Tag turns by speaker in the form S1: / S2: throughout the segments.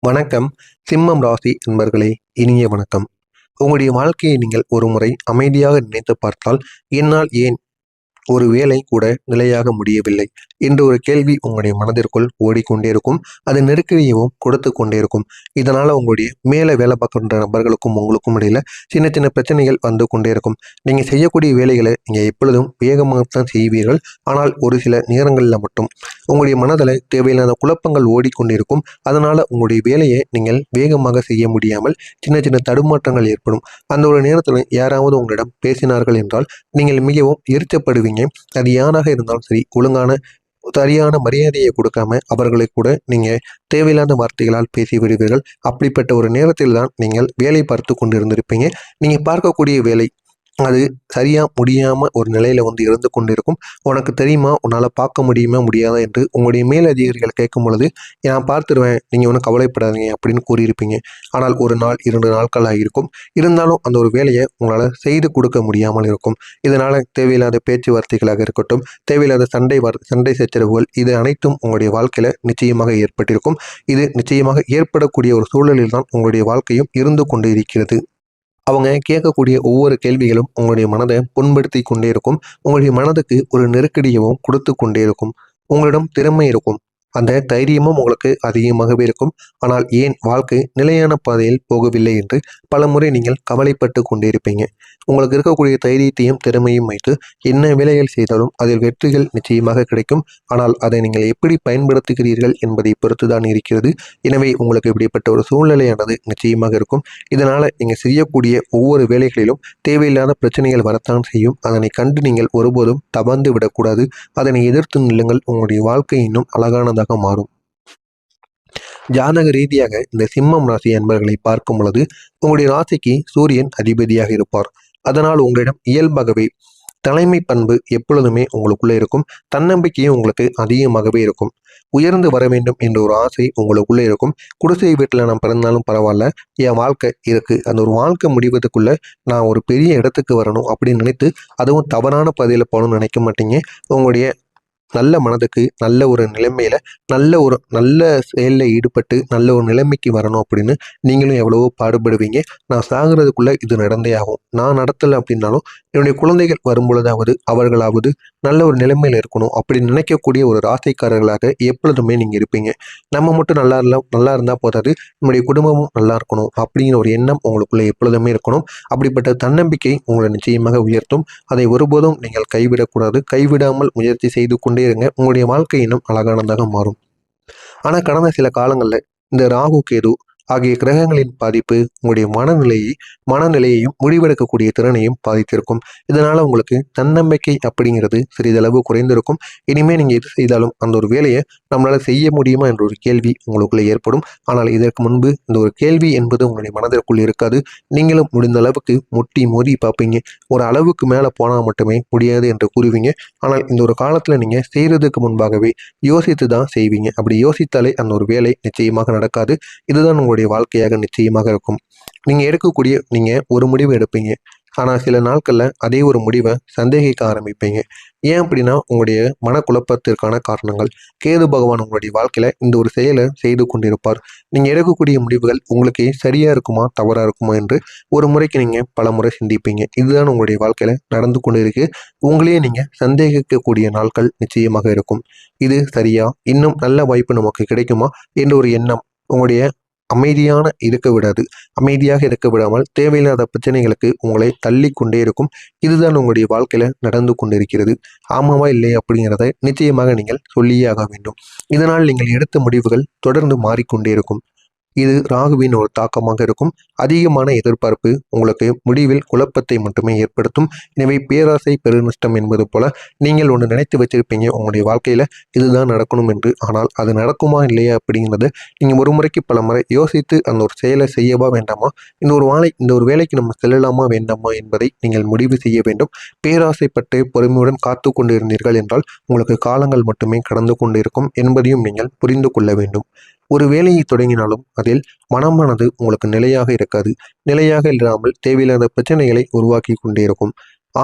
S1: வணக்கம். சிம்மம் ராசி நண்பர்களே, இனிய வணக்கம். உங்களுடைய வாழ்க்கையை நீங்கள் ஒருமுறை அமைதியாக நினைத்து பார்த்தால், என்னால் ஏன் ஒரு வேலை கூட நிலையாக முடியவில்லை என்ற ஒரு கேள்வி உங்களுடைய மனதிற்குள் ஓடிக்கொண்டே இருக்கும். அது நெருக்கடியவும் கொடுத்து கொண்டே இருக்கும். இதனால உங்களுடைய மேலே வேலை பார்க்கின்ற நபர்களுக்கும் உங்களுக்கும் இடையில சின்ன சின்ன பிரச்சனைகள் வந்து கொண்டே இருக்கும். நீங்க செய்யக்கூடிய வேலைகளை நீங்க எப்பொழுதும் வேகமாகத்தான் செய்வீர்கள். ஆனால் ஒரு சில நேரங்களில் மட்டும் உங்களுடைய மனதில் தேவையில்லாத குழப்பங்கள் ஓடிக்கொண்டிருக்கும். அதனால உங்களுடைய வேலையை நீங்கள் வேகமாக செய்ய முடியாமல் சின்ன சின்ன தடுமாற்றங்கள் ஏற்படும். அந்த ஒரு நேரத்தில் யாராவது உங்களிடம் பேசினார்கள் என்றால் நீங்கள் மிகவும் எரிச்சப்படுவீங்க. அது யாராக இருந்தாலும் சரி, ஒழுங்கான சரியான மரியாதையை கொடுக்காம அவர்களை கூட நீங்க தேவையில்லாத வார்த்தைகளால் பேசி விடுவீர்கள். அப்படிப்பட்ட ஒரு நேரத்தில் தான் நீங்கள் வேலை பார்த்து கொண்டிருந்திருப்பீங்க. நீங்க பார்க்கக்கூடிய வேலை அது சரியா முடியாம ஒரு நிலையில இருந்து கொண்டிருக்கும். உனக்கு தெரியுமா, உன்னால பார்க்க முடியுமா முடியாதா என்று உங்களுடைய மேலதிகாரிகள் கேட்கும் பொழுது, நான் பார்த்துருவேன், நீங்க ஒன்றும் கவலைப்படாதீங்க அப்படின்னு கூறியிருப்பீங்க. ஆனால் ஒரு நாள் 2 நாட்கள் ஆகியிருக்கும். இருந்தாலும் அந்த ஒரு வேலையை உங்களால செய்து கொடுக்க முடியாமல் இருக்கும். இதனால தேவையில்லாத பேச்சுவார்த்தைகளாக இருக்கட்டும், தேவையில்லாத சண்டை சச்சரவுகள், இது அனைத்தும் உங்களுடைய வாழ்க்கையில நிச்சயமாக ஏற்பட்டிருக்கும். இது நிச்சயமாக ஏற்படக்கூடிய ஒரு சூழலில் தான் உங்களுடைய வாழ்க்கையும் இருந்து கொண்டு இருக்கிறது. அவங்க கேட்கக்கூடிய ஒவ்வொரு கேள்விகளும் உங்களுடைய மனதை புண்படுத்தி கொண்டே இருக்கும். உங்களுடைய மனதுக்கு ஒரு நெருக்கடியவும் கொடுத்து கொண்டே இருக்கும். உங்களிடம் திறமை இருக்கும். அந்த தைரியமும் உங்களுக்கு அதிகமாகவே இருக்கும். ஆனால் ஏன் வாழ்க்கை நிலையான பாதையில் போகவில்லை என்று பலமுறை நீங்கள் கவலைப்பட்டு கொண்டே இருப்பீங்க. உங்களுக்கு இருக்கக்கூடிய தைரியத்தையும் திறமையும் வைத்து என்ன வேலைகள் செய்தாலும் அதில் வெற்றிகள் நிச்சயமாக கிடைக்கும். ஆனால் அதை நீங்கள் எப்படி பயன்படுத்துகிறீர்கள் என்பதை பொறுத்துதான் இருக்கிறது. எனவே உங்களுக்கு இப்படிப்பட்ட ஒரு சூழ்நிலையானது நிச்சயமாக இருக்கும். இதனால நீங்க செய்யக்கூடிய ஒவ்வொரு வேலைகளிலும் தேவையில்லாத பிரச்சனைகள் வரத்தான் செய்யும். அதனை கண்டு நீங்கள் ஒருபோதும் தவந்து விடக்கூடாது. அதனை எதிர்த்து நில்லுங்கள். உங்களுடைய வாழ்க்கை இன்னும் அழகானதாக மாறும். ஜாதக ரீதியாக இந்த சிம்மம் ராசி அன்பர்களை பார்க்கும் பொழுது உங்களுடைய ராசிக்கு சூரியன் அதிபதியாக இருப்பார். அதனால் உங்களிடம் இயல்பாகவே தலைமை பண்பு எப்பொழுதுமே உங்களுக்குள்ளே இருக்கும். தன்னம்பிக்கையும் உங்களுக்கு அதிகமாகவே இருக்கும். உயர்ந்து வர வேண்டும் என்ற ஒரு ஆசை உங்களுக்குள்ளே இருக்கும். குடிசை வீட்டில் நான் பிறந்தாலும் பரவாயில்ல, என் வாழ்க்கை இருக்கு, அந்த ஒரு வாழ்க்கை முடிவதற்குள்ள நான் ஒரு பெரிய இடத்துக்கு வரணும் அப்படின்னு நினைத்து அதுவும் தவறான பாதையில் போகணும்னு நினைக்க மாட்டீங்க. உங்களுடைய நல்ல மனதுக்கு நல்ல ஒரு நிலைமையில நல்ல செயலில் ஈடுபட்டு நல்ல ஒரு நிலைமைக்கு வரணும் அப்படின்னு நீங்களும் எவ்வளவோ பாடுபடுவீங்க. நான் சாகிறதுக்குள்ள இது நடந்தே ஆகும். நான் நடத்தலை அப்படின்னாலும் என்னுடைய குழந்தைகள் வரும்பொழுதாவது அவர்களாவது நல்ல ஒரு நிலைமையில இருக்கணும் அப்படின்னு நினைக்கக்கூடிய ஒரு ராசிக்காரர்களாக எப்பொழுதுமே நீங்க இருப்பீங்க. நம்ம மட்டும் நல்லா இருந்தா போதாது, நம்முடைய குடும்பமும் நல்லா இருக்கணும் அப்படிங்கிற ஒரு எண்ணம் உங்களுக்குள்ள எப்பொழுதுமே இருக்கணும். அப்படிப்பட்ட தன்னம்பிக்கை உங்களை நிச்சயமாக உயர்த்தும். அதை ஒருபோதும் நீங்கள் கைவிடக்கூடாது. கைவிடாமல் முயற்சி செய்து கொண்டே இருங்க. உங்களுடைய வாழ்க்கை இன்னும் அழகானதாக மாறும். ஆனா கடந்த சில காலங்கள்ல இந்த ராகு கேது ஆகிய கிரகங்களின் பாதிப்பு உங்களுடைய மனநிலையையும் முடிவெடுக்கக்கூடிய திறனையும் பாதித்திருக்கும். இதனால உங்களுக்கு தன்னம்பிக்கை அப்படிங்கிறது சிறிதளவு குறைந்திருக்கும். இனிமே நீங்க எது செய்தாலும் அந்த ஒரு வேலையை நம்மளால செய்ய முடியுமா என்ற ஒரு கேள்வி உங்களுக்குள்ள ஏற்படும். ஆனால் இதற்கு முன்பு இந்த ஒரு கேள்வி என்பது உங்களுடைய மனதிற்குள் இருக்காது. நீங்களும் முடிந்த அளவுக்கு முட்டி மோதி பார்ப்பீங்க. ஒரு அளவுக்கு மேல போனா மட்டுமே முடியாது என்று கூறுவீங்க. ஆனால் இந்த ஒரு காலத்துல நீங்க செய்யறதுக்கு முன்பாகவே யோசித்து தான் செய்வீங்க. அப்படி யோசித்தாலே அந்த ஒரு வேலை நிச்சயமாக நடக்காது. இதுதான் உங்களுடைய வாழ்க்கையாக நிச்சயமாக இருக்கும். நீங்க ஒரு முடிவு எடுப்பீங்க. ஆனா சில நாட்கள்ல அதே ஒரு முடிவை சந்தேகிக்க ஆரம்பிப்பீங்க. ஏன் அப்படின்னா உங்களுடைய மனக்குழப்பத்திற்கான காரணங்கள். கேது பகவான் உங்களுடைய வாழ்க்கையில இந்த ஒரு செயலை செய்து கொண்டிருப்பார். நீங்க எடுக்கக்கூடிய முடிவுகள் உங்களுக்கு சரியா இருக்குமா தவறா இருக்குமா என்று ஒரு முறைக்கு நீங்க பல முறை சிந்திப்பீங்க. இதுதான் உங்களுடைய வாழ்க்கையில நடந்து கொண்டிருக்கு. உங்களையே நீங்க சந்தேகிக்கக்கூடிய நாட்கள் நிச்சயமாக இருக்கும். இது சரியா, இன்னும் நல்ல வாய்ப்பு நமக்கு கிடைக்குமா என்ற ஒரு எண்ணம் உங்களுடைய அமைதியாக இருக்க விடாமல் தேவையில்லாத பிரச்சனைகளுக்கு உங்களை தள்ளி கொண்டே இருக்கும். இதுதான் உங்களுடைய வாழ்க்கையில நடந்து கொண்டிருக்கிறது. ஆமாவா இல்லையா அப்படிங்கிறத நிச்சயமாக நீங்கள் சொல்லியே ஆக வேண்டும். இதனால் நீங்கள் எடுத்த முடிவுகள் தொடர்ந்து மாறிக்கொண்டே இருக்கும். இது ராகுவின் ஒரு தாக்கமாக இருக்கும். அதிகமான எதிர்பார்ப்பு உங்களுக்கு முடிவில் குழப்பத்தை மட்டுமே ஏற்படுத்தும். எனவே பேராசை பெருநஷ்டம் என்பது போல நீங்கள் ஒன்று நினைத்து வச்சிருப்பீங்க உங்களுடைய வாழ்க்கையில இதுதான் நடக்கணும் என்று. ஆனால் அது நடக்குமா இல்லையா அப்படிங்கிறத நீங்க ஒரு முறைக்கு பல முறை யோசித்து அந்த ஒரு செயலை செய்யவா வேண்டாமா, இந்த ஒரு வேலைக்கு நம்ம செல்லலாமா வேண்டாமா என்பதை நீங்கள் முடிவு செய்ய வேண்டும். பேராசைப்பட்டு பொறுமையுடன் காத்து கொண்டு இருந்தீர்கள் என்றால் உங்களுக்கு காலங்கள் மட்டுமே கடந்து கொண்டு இருக்கும் என்பதையும் நீங்கள் புரிந்து கொள்ள வேண்டும். ஒரு வேலையை தொடங்கினாலும் அதில் மனமானது உங்களுக்கு நிலையாக இருக்காது. நிலையாக இல்லாமல் தேவையில்லாத பிரச்சனைகளை உருவாக்கி கொண்டே இருக்கும்.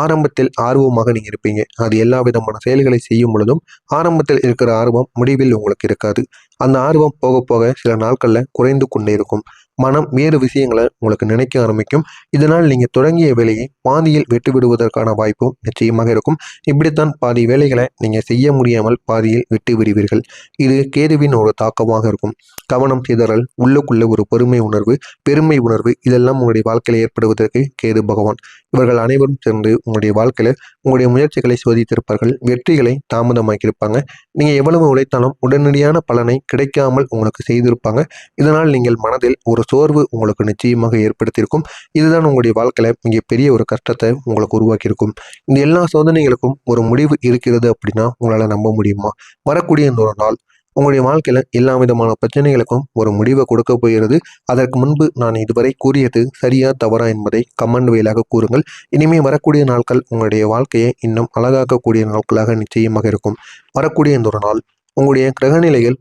S1: ஆரம்பத்தில் ஆர்வமாக நீங்க இருப்பீங்க. அது எல்லா விதமான செயல்களை செய்யும் பொழுதும் ஆரம்பத்தில் இருக்கிற ஆர்வம் முடிவில் உங்களுக்கு இருக்காது. அந்த ஆர்வம் போக போக சில நாட்கள்ல குறைந்து கொண்டே இருக்கும். மனம் வேறு விஷயங்களை உங்களுக்கு நினைக்க ஆரம்பிக்கும். இதனால் நீங்க தொடங்கிய வேலையை பாதியில் விட்டு விடுவதற்கான வாய்ப்பும் நிச்சயமாக இருக்கும். இப்படித்தான் பாதி வேலைகளை நீங்க செய்ய முடியாமல் பாதியில் விட்டு விடுவீர்கள். இது கேதுவின் ஒரு தாக்கமாக இருக்கும். கவனம் சிதறல், உள்ளுக்குள்ள ஒரு பொறுமை உணர்வு, பெருமை உணர்வு இதெல்லாம் உங்களுடைய வாழ்க்கையில் ஏற்படுவதற்கு கேது பகவான். இவர்கள் அனைவரும் சேர்ந்து உங்களுடைய வாழ்க்கையில உங்களுடைய முயற்சிகளை சோதித்திருப்பார்கள். வெற்றிகளை தாமதமாக்கியிருப்பாங்க. நீங்க எவ்வளவு உழைத்தாலும் உடனடியான பலனை கிடைக்காமல் உங்களுக்கு செய்திருப்பாங்க. இதனால் நீங்கள் மனதில் ஒரு சோர்வு உங்களுக்கு நிச்சயமாக ஏற்படுத்தியிருக்கும். இதுதான் உங்களுடைய வாழ்க்கையில மிகப்பெரிய ஒரு கஷ்டத்தை உங்களுக்கு உருவாக்கியிருக்கும். இந்த எல்லா சோதனைகளுக்கும் ஒரு முடிவு இருக்கிறது அப்படின்னா உங்களால நம்ப முடியுமா? வரக்கூடிய இந்த ஒரு நாள் உங்களுடைய வாழ்க்கையில எல்லா விதமான பிரச்சனைகளுக்கும் ஒரு முடிவை கொடுக்க போகிறது. அதற்கு முன்பு நான் இதுவரை கூறியது சரியா தவறா என்பதை கமெண்ட் வாயிலாக கூறுங்கள். இனிமே வரக்கூடிய நாட்கள் உங்களுடைய வாழ்க்கையை இன்னும் அழகாக்கக்கூடிய நாட்களாக நிச்சயமாக இருக்கும். வரக்கூடிய இந்த ஒரு நாள் உங்களுடைய கிரகநிலைகள்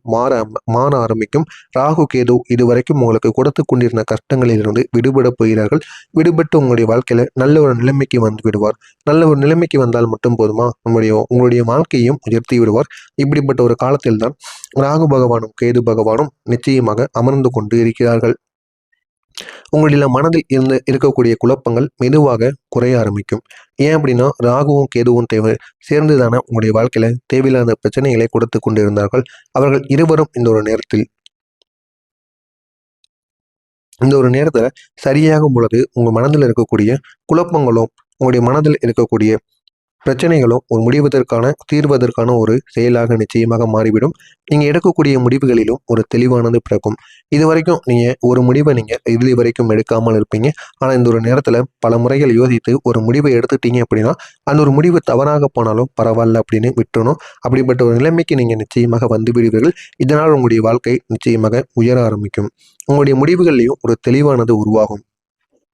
S1: மாற ஆரம்பிக்கும். ராகு கேது இதுவரைக்கும் உங்களுக்கு கொடுத்து கொண்டிருந்த கஷ்டங்களிலிருந்து விடுபட போகிறார்கள். விடுபட்டு உங்களுடைய வாழ்க்கையில நல்ல ஒரு நிலைமைக்கு வந்து விடுவார். நல்ல ஒரு நிலைமைக்கு வந்தால் மட்டும் போதுமா, உங்களுடைய வாழ்க்கையும் உயர்த்தி விடுவார். இப்படிப்பட்ட ஒரு காலத்தில் தான் ராகு பகவானும் கேது பகவானும் நிச்சயமாக அமர்ந்து கொண்டு இருக்கிறார்கள். உங்களுடைய மனதில் இருக்கக்கூடிய குழப்பங்கள் மெதுவாக குறைய ஆரம்பிக்கும். ஏன் அப்படின்னா ராகுவும் கேதுவும் சேர்ந்து தானே உங்களுடைய வாழ்க்கையில தேவையில்லாத பிரச்சனைகளை கொடுத்து கொண்டிருந்தார்கள். அவர்கள் இருவரும் இந்த ஒரு நேரத்துல சரியாகும் பொழுது உங்க மனதில் இருக்கக்கூடிய குழப்பங்களும் உங்களுடைய மனதில் இருக்கக்கூடிய பிரச்சனைகளும் ஒரு தீர்வதற்கான ஒரு செயலாக நிச்சயமாக மாறிவிடும். நீங்க எடுக்கக்கூடிய முடிவுகளிலும் ஒரு தெளிவானது பிறக்கும். இது வரைக்கும் நீங்க ஒரு முடிவை நீங்க இது வரைக்கும் எடுக்காமல் இருப்பீங்க. ஆனா இந்த ஒரு நேரத்துல பல முறைகள் யோசித்து ஒரு முடிவை எடுத்துட்டீங்க அப்படின்னா அந்த ஒரு முடிவு தவறாக போனாலும் பரவாயில்ல அப்படின்னு விட்டுணும். அப்படிப்பட்ட ஒரு நிலைமைக்கு நீங்க நிச்சயமாக வந்து விடுவீர்கள். இதனால் உங்களுடைய வாழ்க்கை நிச்சயமாக உயர ஆரம்பிக்கும். உங்களுடைய முடிவுகள்லையும் ஒரு தெளிவானது உருவாகும்.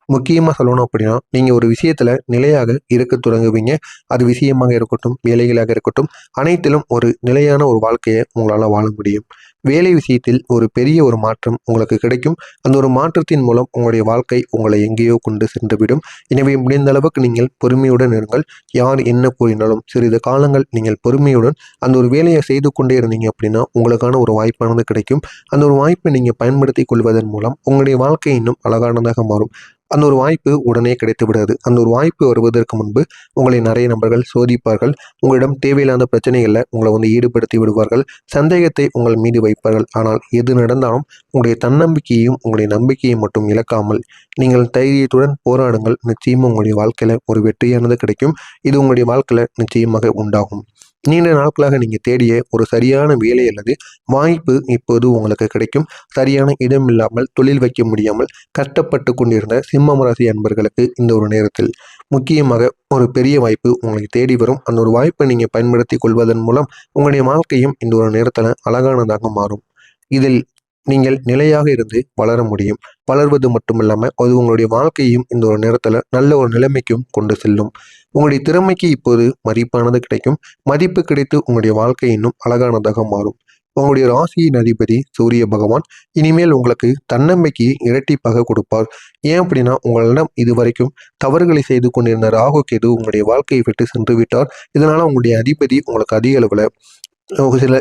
S1: முக்கியமாக சொல்லணும் அப்படின்னா நீங்கள் ஒரு விஷயத்தில் நிலையாக இருக்க தொடங்குவீங்க. அது விஷயமாக இருக்கட்டும், வேலைகளாக இருக்கட்டும், அனைத்திலும் ஒரு நிலையான ஒரு வாழ்க்கையை உங்களால் வாழ முடியும். வேலை விஷயத்தில் ஒரு பெரிய ஒரு மாற்றம் உங்களுக்கு கிடைக்கும். அந்த ஒரு மாற்றத்தின் மூலம் உங்களுடைய வாழ்க்கை உங்களை எங்கேயோ கொண்டு சென்றுவிடும். எனவே முடிந்த அளவுக்கு நீங்கள் பொறுமையுடன் இருங்கள். யார் என்ன கூறினாலும் சிறிது காலங்கள் நீங்கள் பொறுமையுடன் அந்த ஒரு வேலையை செய்து கொண்டே இருந்தீங்க அப்படின்னா உங்களுக்கான ஒரு வாய்ப்பானது கிடைக்கும். அந்த ஒரு வாய்ப்பை நீங்கள் பயன்படுத்தி கொள்வதன் மூலம் உங்களுடைய வாழ்க்கை இன்னும் அழகானதாக மாறும். அந்த ஒரு வாய்ப்பு உடனே கிடைத்து விடாது. அந்த ஒரு வாய்ப்பு வருவதற்கு முன்பு உங்களை நிறைய நபர்கள் சோதிப்பார்கள். உங்களிடம் தேவையில்லாத பிரச்சனைகளில் உங்களை ஈடுபடுத்தி விடுவார்கள். சந்தேகத்தை உங்கள் மீது வைப்பார்கள். ஆனால் எது நடந்தாலும் உங்களுடைய தன்னம்பிக்கையையும் உங்களுடைய நம்பிக்கையை மட்டும் இழக்காமல் நீங்கள் தைரியத்துடன் போராடுங்கள். நிச்சயமாக உங்களுடைய வாழ்க்கையில ஒரு வெற்றியானது கிடைக்கும். இது உங்களுடைய வாழ்க்கையில நிச்சயமாக உண்டாகும். நீண்ட நாட்களாக நீங்க தேடிய ஒரு சரியான வேலை அல்லது வாய்ப்பு இப்போது உங்களுக்கு கிடைக்கும். சரியான இடம் இல்லாமல் தொழில் வைக்க முடியாமல் கஷ்டப்பட்டு கொண்டிருந்த சிம்மம் ராசி அன்பர்களுக்கு இந்த ஒரு நேரத்தில் முக்கியமாக ஒரு பெரிய வாய்ப்பு உங்களை தேடி வரும். அந்த ஒரு வாய்ப்பை நீங்க பயன்படுத்தி கொள்வதன் மூலம் உங்களுடைய வாழ்க்கையும் இந்த ஒரு நேரத்துல அழகானதாக மாறும். இதில் நீங்கள் நிலையாக இருந்து வளர முடியும். வளர்வது மட்டுமில்லாமல் அது உங்களுடைய வாழ்க்கையும் இந்த ஒரு நேரத்தில் நல்ல ஒரு நிலைமைக்கும் கொண்டு செல்லும். உங்களுடைய திறமைக்கு இப்போது மதிப்பானது கிடைக்கும். மதிப்பு கிடைத்து உங்களுடைய வாழ்க்கை இன்னும் அழகானதாக மாறும். உங்களுடைய ராசியின் அதிபதி சூரிய பகவான் இனிமேல் உங்களுக்கு தன்னம்பிக்கையை இரட்டிப்பாக கொடுப்பார். ஏன் அப்படின்னா உங்களிடம் இதுவரைக்கும் தவறுகளை செய்து கொண்டிருந்த ராகு கேது உங்களுடைய வாழ்க்கையை விட்டு சென்று விட்டார். இதனால உங்களுடைய அதிபதி உங்களுக்கு அதிக அளவில்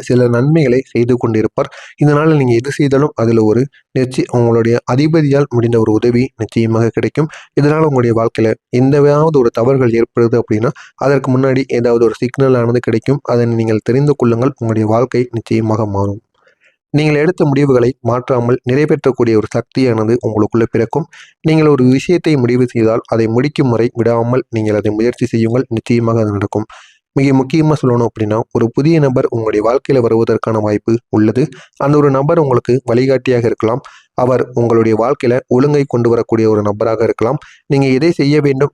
S1: சில நன்மைகளை செய்து கொண்டிருப்பார். இதனால் நீங்கள் எது செய்தாலும் அதில் ஒரு உங்களுடைய அதிபதியால் முடிந்த ஒரு உதவி நிச்சயமாக கிடைக்கும். இதனால் உங்களுடைய வாழ்க்கையில் எந்தவாவது ஒரு தவறுகள் ஏற்படுது அப்படின்னா அதற்கு முன்னாடி ஏதாவது ஒரு சிக்னல் ஆனது கிடைக்கும். அதனை நீங்கள் தெரிந்து கொள்ளுங்கள். உங்களுடைய வாழ்க்கை நிச்சயமாக மாறும். நீங்கள் எடுத்த முடிவுகளை மாற்றாமல் நிறைவேற்றக்கூடிய ஒரு சக்தியானது உங்களுக்குள்ள பிறக்கும். நீங்கள் ஒரு விஷயத்தை முடிவு செய்தால் அதை முடிக்கும் வரை விடாமல் நீங்கள் அதை முயற்சி செய்யுங்கள். நிச்சயமாக அது நடக்கும். மிக முக்கியமாக சொல்லணும் அப்படின்னா ஒரு புதிய நபர் உங்களுடைய வாழ்க்கையில் வருவதற்கான வாய்ப்பு உள்ளது. அந்த ஒரு நபர் உங்களுக்கு வழிகாட்டியாக இருக்கலாம். அவர் உங்களுடைய வாழ்க்கையில ஒழுங்கை கொண்டு வரக்கூடிய ஒரு நபராக இருக்கலாம். நீங்க எதை செய்ய வேண்டும்,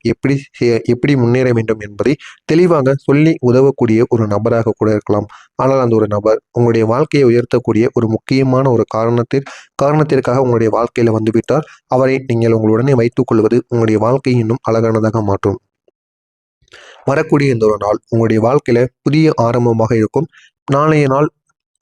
S1: எப்படி முன்னேற வேண்டும் என்பதை தெளிவாக சொல்லி உதவக்கூடிய ஒரு நபராக கூட இருக்கலாம். ஆனால் அந்த ஒரு நபர் உங்களுடைய வாழ்க்கையை உயர்த்தக்கூடிய ஒரு முக்கியமான ஒரு காரணத்திற்காக உங்களுடைய வாழ்க்கையில வந்துவிட்டார். அவரை நீங்கள் உங்களுடனே வைத்துக் கொள்வது உங்களுடைய வாழ்க்கையை இன்னும் அழகானதாக மாற்றும். வரக்கூடிய இந்த ஒரு நாள் உங்களுடைய வாழ்க்கையில புதிய ஆரம்பமாக இருக்கும். நாளைய நாள்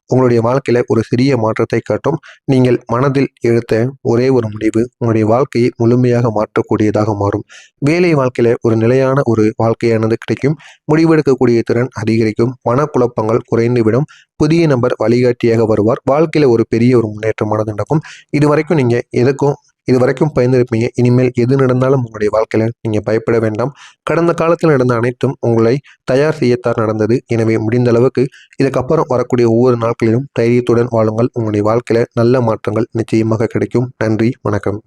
S1: உங்களுடைய வாழ்க்கையில ஒரு சிறிய மாற்றத்தை காட்டும். நீங்கள் மனதில் எடுத்த ஒரே ஒரு முடிவு உங்களுடைய வாழ்க்கையை முழுமையாக மாற்றக்கூடியதாக மாறும். வேலை வாழ்க்கையில ஒரு நிலையான ஒரு வாழ்க்கையானது கிடைக்கும். முடிவெடுக்கக்கூடிய திறன் அதிகரிக்கும். மனக்குழப்பங்கள் குறைந்துவிடும். புதிய நபர் வழிகாட்டியாக வருவார். வாழ்க்கையில ஒரு பெரிய ஒரு முன்னேற்றமானது நடக்கும். இதுவரைக்கும் நீங்க இதுவரைக்கும் பயந்திருப்பீங்க. இனிமேல் எது நடந்தாலும் உங்களுடைய வாழ்க்கையில நீங்க பயப்பட வேண்டாம். கடந்த காலத்தில் நடந்த அனைத்தும் உங்களை தயார் செய்யத்தான் நடந்தது. எனவே முடிந்த அளவுக்கு இதுக்கப்புறம் வரக்கூடிய ஒவ்வொரு நாட்களிலும் தைரியத்துடன் வாழுங்கள். உங்களுடைய வாழ்க்கையில நல்ல மாற்றங்கள் நிச்சயமாக கிடைக்கும். நன்றி, வணக்கம்.